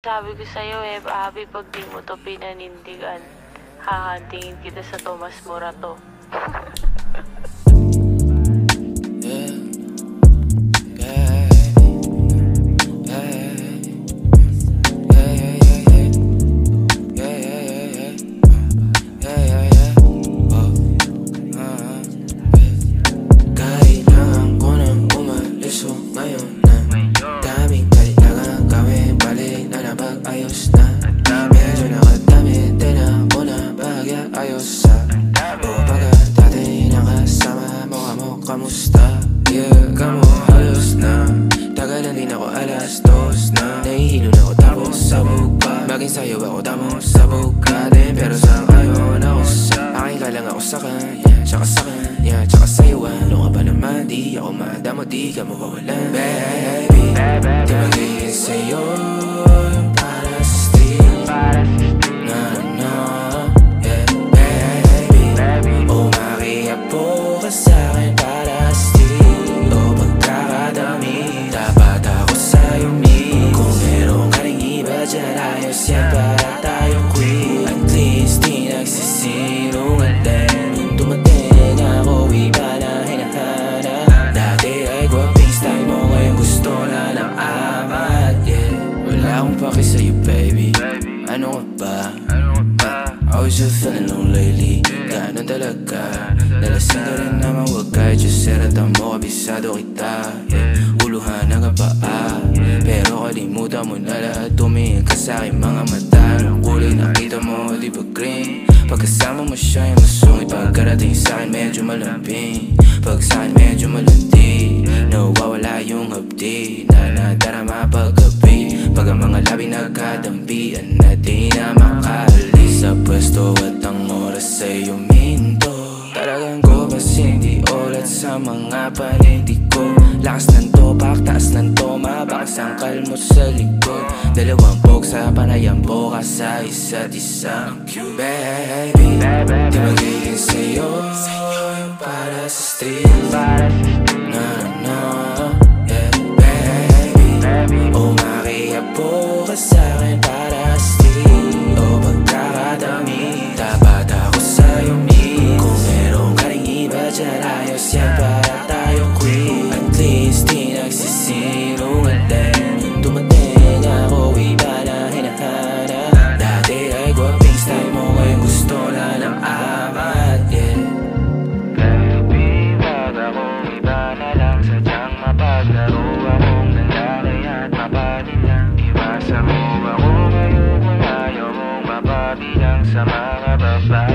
Sabi ko sa'yo Abby, pag di mo to pinanindigan, hahantingin kita sa Tomas Morato. Medyo nakadami, tina ko na bahagya ayos sa o pagkat dati nakasama mo kamo kamusta? Yeah, kamo halos na tagalan din ako alas 2 na nahihilo na ako tapos sabog pa maging sayo ako tapos sabog ka din pero sa ngayon ako sa aking ka lang ako sa kanya tsaka sa kanya tsaka sayuan ano ka ba naman di ako madamo di ka mawawalan baby di magiging sa'yo sa'kin para still o pagkakadami dapat ako sa'yo me kung meron ka rin iba dyan ayos yan para tayo quit at least di nagsisinungaling dumating ako iba na hinahanap dati ay gwaping style mo ngayon gusto na ng amat yeah. Wala akong paki sa'yo baby ano ka ba? I was just feeling low lately ganun talaga nalasing ka rin naman wag kahit just seratan mo kabisado kita yeah. Uluhan na ka paa pero kalimutan mo na lahat tumingin ka sa'king mga mata ng kulay nakita mo di ba green pagkasama mo siya yung masungit pagkarating sa'kin medyo malambing pag sa'kin medyo malandi nawawala yung hapdi na nadarama paggabi pag ang mga labi nagkadampian na di na makaalis sa pwesto at ang oras ay uminto talagang ko kasi hindi ulat sa mga panindig ko lakas ng topak, taas ng toma bakas ang kalmot sa likod dalawang pog sa panayang boka sa isa't isa baby, di magiging sa'yo yung para sa street na yeah baby umakiyapo ka sa'kin para sa street o pagkakadami dapat ako sa'yo me kung meron ka rin iba dyan ayos yan para tayo quit at least di nagsisinungaling dumating ako iba na hinahanap dati ay gwaping style mo ngayon gusto na ng amat yeah. Baby, wag akong iba na lang sadyang mapaglaro akong lalaki at mapanilang iwasan mo ako ngayon kung ayaw mong mapabilang sa mga babae